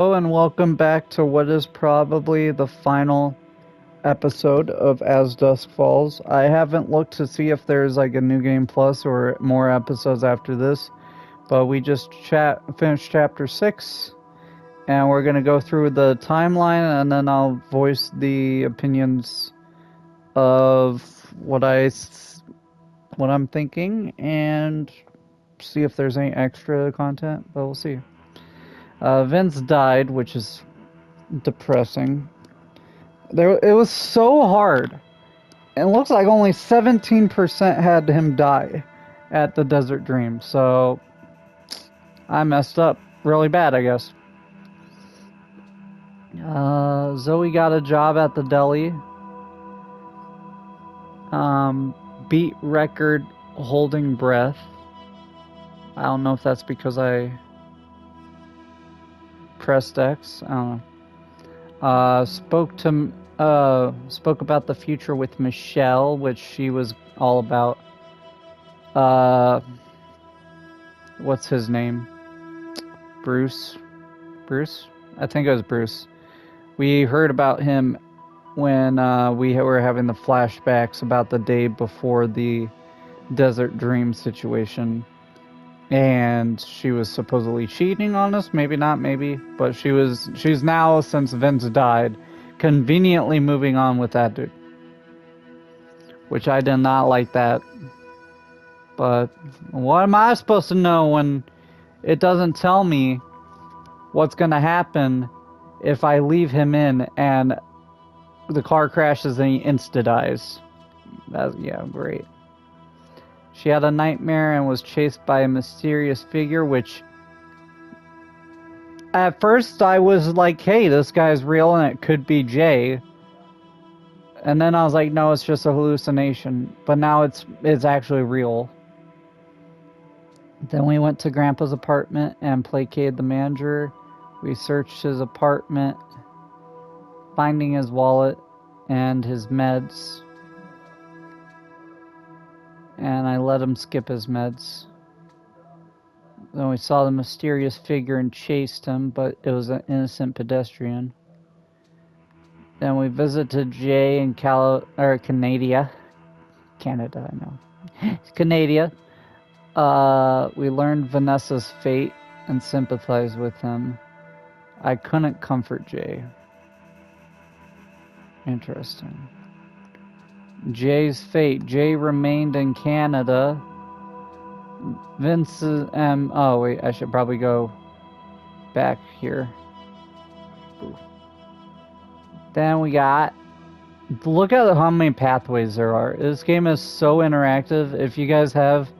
Hello and welcome back to what is probably the final episode of As Dusk Falls. I haven't looked to see if there's like a new game plus or more episodes after this, but we just finished chapter 6 and we're going to go through the timeline and then I'll voice the opinions of what I'm thinking and see if there's any extra content, but we'll see. Vince died, which is depressing. It was so hard. It looks like only 17% had him die at the Desert Dream, so I messed up really bad, I guess. Zoe got a job at the deli. Beat record holding breath. I don't know if that's because I pressed X. I don't know. Spoke about the future with Michelle, which she was all about. What's his name? Bruce? I think it was Bruce. We heard about him when we were having the flashbacks about the day before the Desert Dream situation. And she was supposedly cheating on us, maybe not, maybe, but she's now, since Vince died, conveniently moving on with that dude. Which I did not like that. But what am I supposed to know when it doesn't tell me what's gonna happen if I leave him in and the car crashes and he insta-dies? Yeah, great. She had a nightmare and was chased by a mysterious figure, which at first I was like, hey, this guy's real and it could be Jay. And then I was like, no, it's just a hallucination. But now it's actually real. Then we went to Grandpa's apartment and placated the manager. We searched his apartment, finding his wallet and his meds. And I let him skip his meds. Then we saw the mysterious figure and chased him, but it was an innocent pedestrian. Then we visited Jay in Canada, I know. Canada. We learned Vanessa's fate and sympathized with him. I couldn't comfort Jay. Interesting. Jay's fate. Jay remained in Canada. Vince's oh wait, I should probably go back here. Ooh. Then we got, look at how many pathways there are. This game is so interactive. If you guys have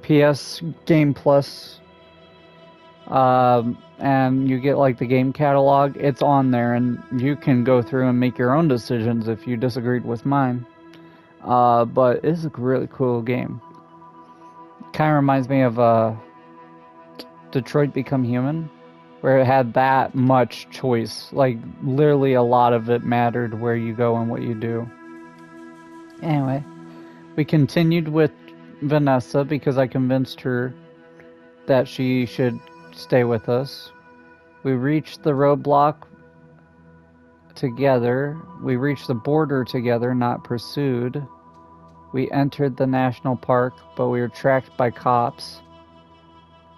PS Game Plus, and you get like the game catalog, it's on there and you can go through and make your own decisions if you disagreed with mine. But it's a really cool game. Kind of reminds me of Detroit Become Human, where it had that much choice. Like, literally a lot of it mattered where you go and what you do. Anyway, we continued with Vanessa because I convinced her that she should stay with us. We reached the roadblock together. We reached the border together, not pursued. We entered the national park, but we were tracked by cops.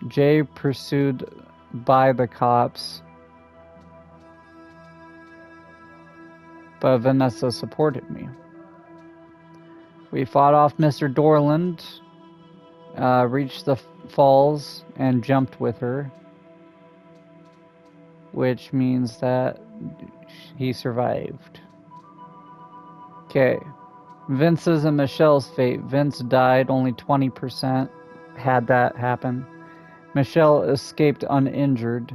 Jay pursued by the cops, but Vanessa supported me. We fought off Mr. Dorland, reached the falls, and jumped with her, which means that he survived. Okay. Vince's and Michelle's fate. Vince died, only 20% had that happen. Michelle escaped uninjured.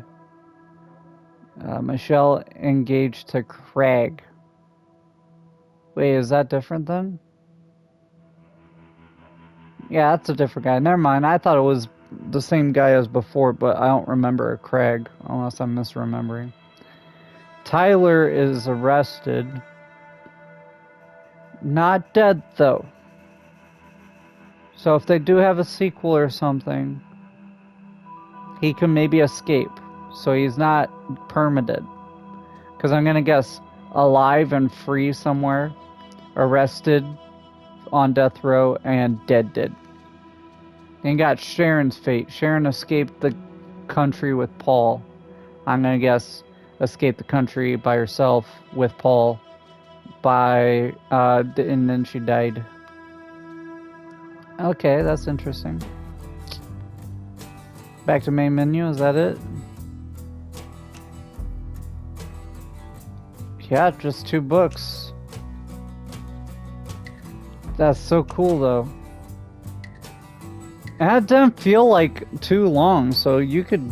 Michelle engaged to Craig. Wait, is that different then? Yeah, that's a different guy. Never mind. I thought it was the same guy as before, but I don't remember a Craig, unless I'm misremembering. Tyler is arrested. Not dead, though. So if they do have a sequel or something, he can maybe escape. So he's not permitted. Because I'm going to guess alive and free somewhere, arrested on death row, and dead. And got Sharon's fate. Sharon escaped the country with Paul. I'm going to guess escaped the country by herself with Paul and then she died. Okay, that's interesting. Back to main menu, is that it? Yeah, just 2 books. That's so cool, though. And it didn't feel like too long, so you could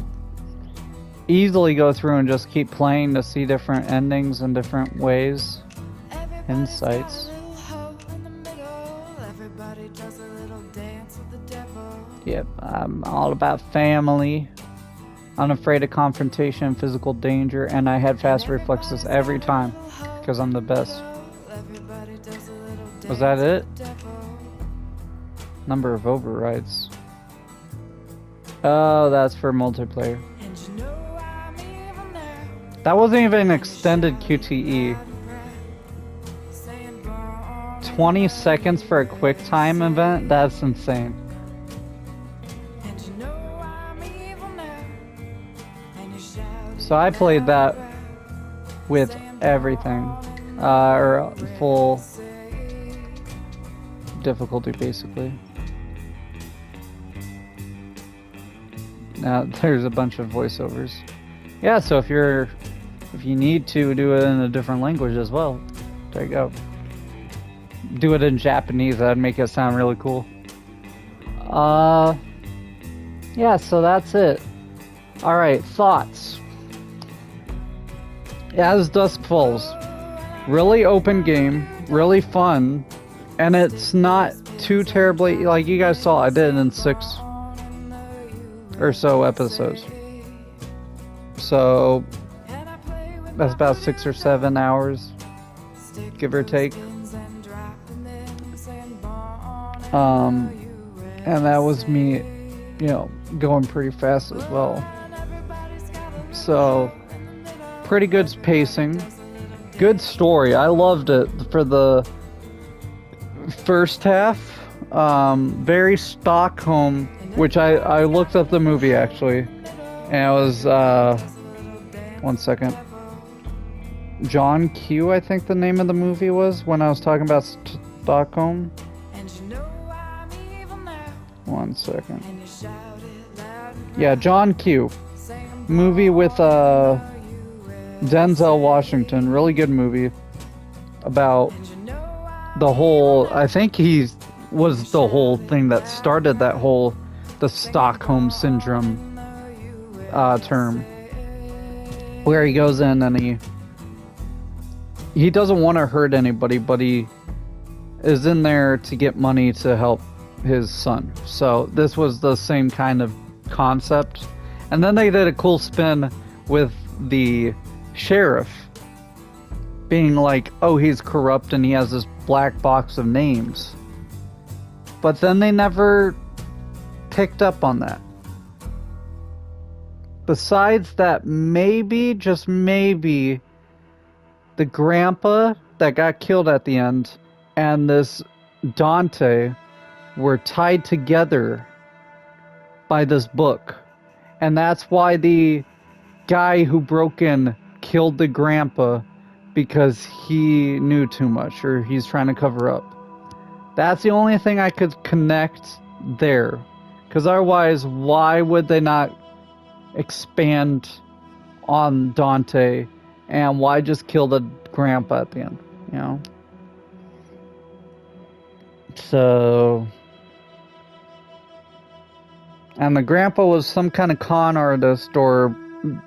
easily go through and just keep playing to see different endings in different ways. Insights. Yep, I'm all about family. Unafraid of confrontation and physical danger, and I had fast reflexes every time because I'm the best. Was that it? Number of overrides. Oh, that's for multiplayer. That wasn't even an extended QTE. 20 seconds for a quick time event? That's insane. So I played that with everything, or full difficulty basically. Now there's a bunch of voiceovers. Yeah, so if you need to do it in a different language as well, there you go. Do it in Japanese, that'd make it sound really cool. Yeah, so that's it. Alright, thoughts. As Dusk Falls, really open game, really fun, and it's not too terribly, like you guys saw, I did it in 6 or so episodes. So that's about 6 or 7 hours, give or take. And that was me, going pretty fast as well. So pretty good pacing, good story. I loved it for the first half. Very Stockholm, which I looked up the movie actually, and it was 1 second, John Q, I think the name of the movie was, when I was talking about Stockholm. 1 second. Yeah, John Q. Movie with Denzel Washington. Really good movie about the whole, I think he was the whole thing that started that whole, the Stockholm Syndrome term. Where he goes in and he doesn't want to hurt anybody, but he is in there to get money to help his son. So this was the same kind of concept. And then they did a cool spin with the sheriff being like, oh, he's corrupt and he has this black box of names. But then they never picked up on that. Besides that, maybe, just maybe, the grandpa that got killed at the end and this Dante were tied together by this book. And that's why the guy who broke in killed the grandpa, because he knew too much, or he's trying to cover up. That's the only thing I could connect there. Because otherwise, why would they not expand on Dante, and why just kill the grandpa at the end, So, and the grandpa was some kind of con artist or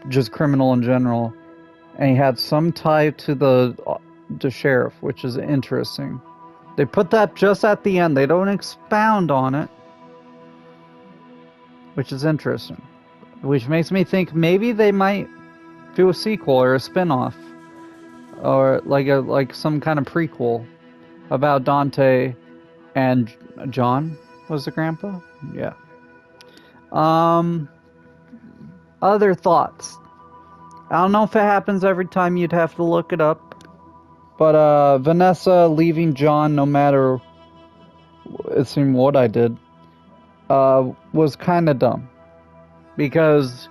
just criminal in general, and he had some tie to the sheriff, which is interesting. They put that just at the end. They don't expound on it, which is interesting. Which makes me think maybe they might do a sequel or a spin-off, or like some kind of prequel about Dante and John was the grandpa. Yeah. Other thoughts. I don't know if it happens every time, you'd have to look it up. But Vanessa leaving John, no matter it seemed what I did, was kind of dumb. Because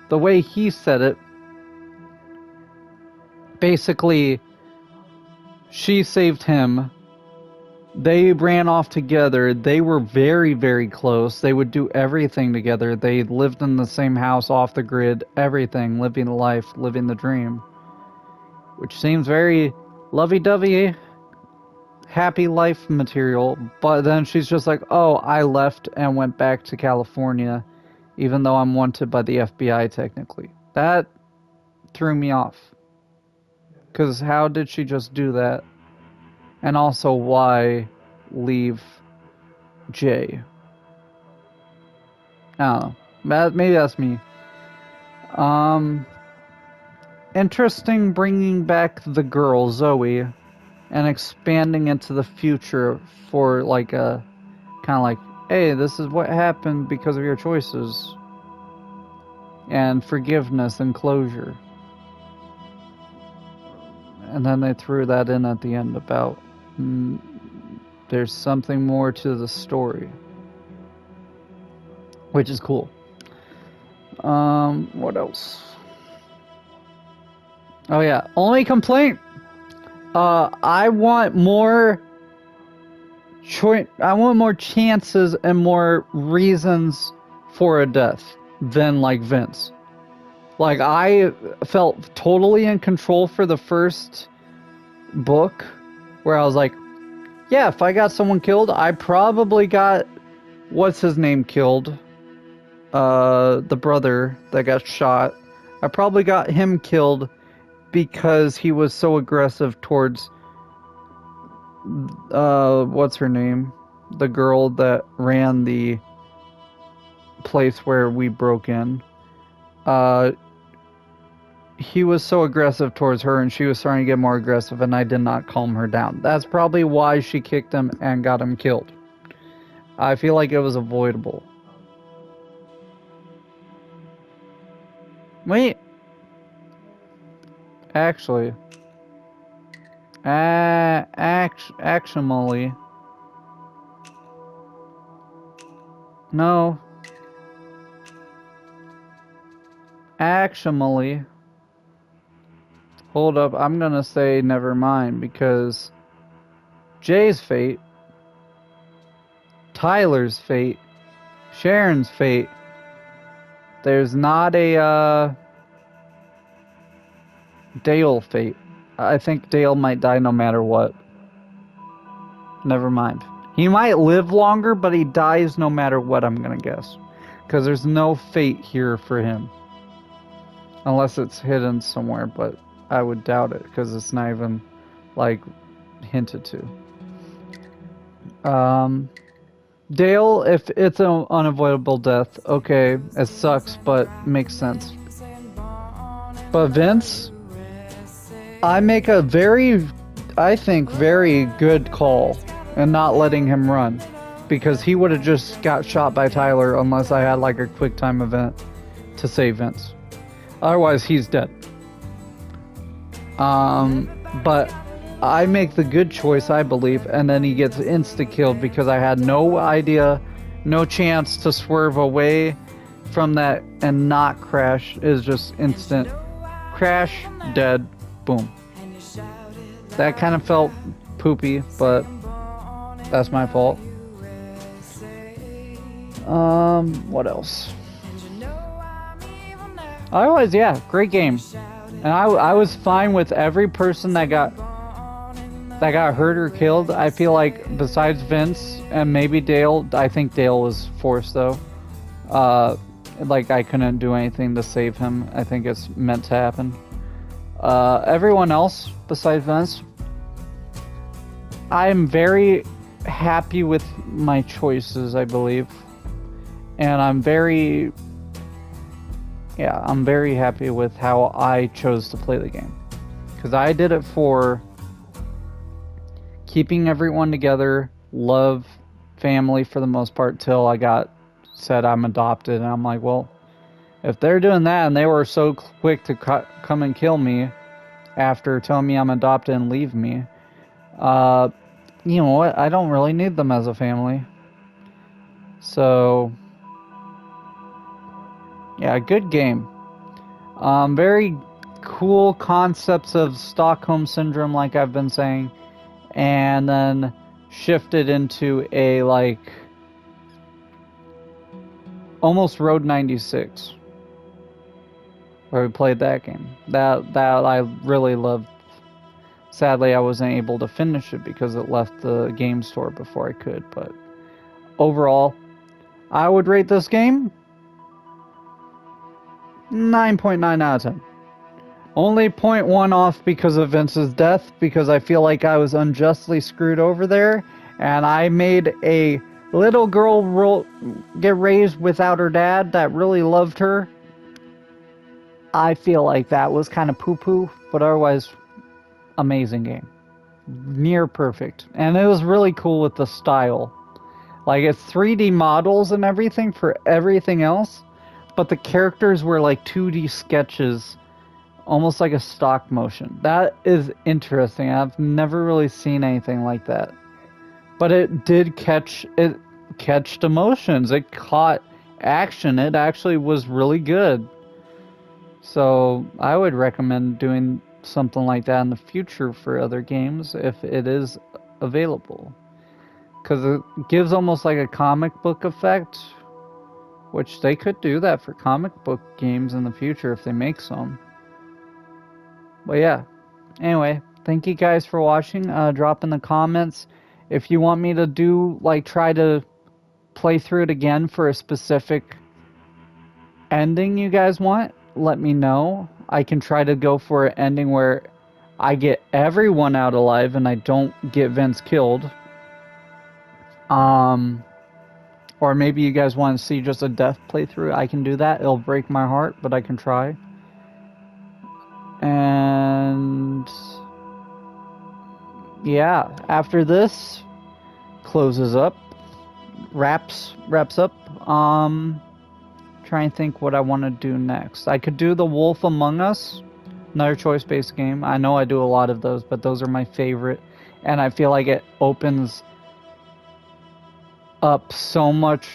the way he said it, basically, she saved him. They ran off together. They were very, very close. They would do everything together. They lived in the same house, off the grid, everything, living the life, living the dream. Which seems very lovey-dovey, happy life material. But then she's just like, oh, I left and went back to California, even though I'm wanted by the FBI technically. That threw me off. Because how did she just do that? And also, why leave Jay? I don't know. Maybe that's me. Interesting bringing back the girl, Zoe, and expanding into the future for like a kind of like, hey, this is what happened because of your choices. And forgiveness and closure. And then they threw that in at the end about there's something more to the story, which is cool. What else? Oh yeah, only complaint. I want more I want more chances and more reasons for a death than like Vince. Like, I felt totally in control for the first book, where I was like, yeah, if I got someone killed, I probably got, what's his name killed? The brother that got shot. I probably got him killed because he was so aggressive towards, what's her name? The girl that ran the place where we broke in. He was so aggressive towards her, and she was starting to get more aggressive, and I did not calm her down. That's probably why she kicked him and got him killed. I feel like it was avoidable. Wait. Actually. Actually. No. Actually. Hold up, I'm gonna say never mind, because Jay's fate, Tyler's fate, Sharon's fate, there's not a Dale fate. I think Dale might die no matter what. Never mind. He might live longer, but he dies no matter what, I'm gonna guess. Because there's no fate here for him. Unless it's hidden somewhere, but I would doubt it, because it's not even, like, hinted to. Dale, if it's an unavoidable death, okay, it sucks, but makes sense. But Vince, I make a I think, very good call in not letting him run. Because he would have just got shot by Tyler unless I had, like, a quick time event to save Vince. Otherwise, he's dead. But I make the good choice, I believe, and then he gets insta-killed because I had no idea, no chance to swerve away from that and not crash. Is just instant crash, dead, boom. That kind of felt poopy, but that's my fault. What else? Otherwise, yeah, great game. And I was fine with every person that got hurt or killed. I feel like besides Vince and maybe Dale, I think Dale was forced though. Like I couldn't do anything to save him. I think it's meant to happen. Everyone else besides Vince, I'm very happy with my choices, I believe. And I'm very happy with how I chose to play the game. Because I did it for keeping everyone together, love, family for the most part, till I got said I'm adopted. And I'm like, well, If they're doing that and they were so quick to come and kill me after telling me I'm adopted and leave me, you know what? I don't really need them as a family. So, yeah, good game. Very cool concepts of Stockholm Syndrome, like I've been saying, and then shifted into a, like, almost Road 96, where we played that game. That I really loved. Sadly, I wasn't able to finish it because it left the game store before I could, but overall, I would rate this game 9.9 out of 10. Only 0.1 off because of Vince's death, because I feel like I was unjustly screwed over there, and I made a little girl get raised without her dad that really loved her. I feel like that was kind of poo-poo, but otherwise, amazing game. Near perfect. And it was really cool with the style. Like, it's 3D models and everything for everything else, but the characters were like 2D sketches, almost like a stop motion. That is interesting. I've never really seen anything like that. But it did catch emotions. It caught action. It actually was really good. So I would recommend doing something like that in the future for other games if it is available. Because it gives almost like a comic book effect, which they could do that for comic book games in the future if they make some. But yeah, anyway, thank you guys for watching. Drop in the comments if you want me to do, like, try to play through it again for a specific ending you guys want. Let me know. I can try to go for an ending where I get everyone out alive and I don't get Vince killed. Or maybe you guys want to see just a death playthrough. I can do that. It'll break my heart, but I can try. And yeah, after this closes up, wraps up. Try and think what I want to do next. I could do The Wolf Among Us, another choice-based game. I know I do a lot of those, but those are my favorite, and I feel like it opens up so much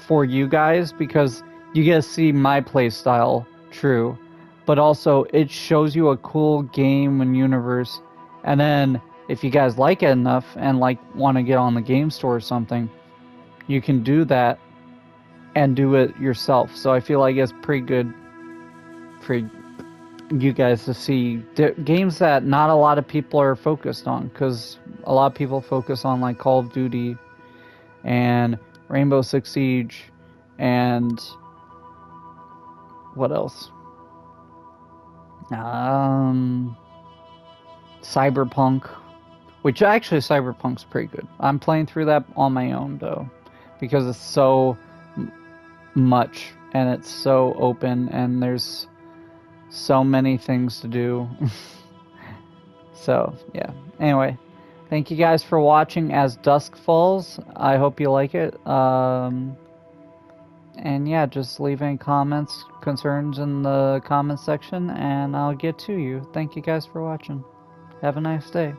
for you guys because you get to see my play style, true, but also it shows you a cool game and universe. And then if you guys like it enough and like want to get on the game store or something, you can do that and do it yourself. So I feel like it's pretty good for you guys to see games that not a lot of people are focused on, because a lot of people focus on like Call of Duty and Rainbow Six Siege and what else? Cyberpunk, which actually Cyberpunk's pretty good. I'm playing through that on my own though, because it's so much and it's so open and there's so many things to do. So yeah, anyway, thank you guys for watching as Dusk Falls. I hope you like it. And yeah, just leave any comments, concerns in the comments section, and I'll get to you. Thank you guys for watching. Have a nice day.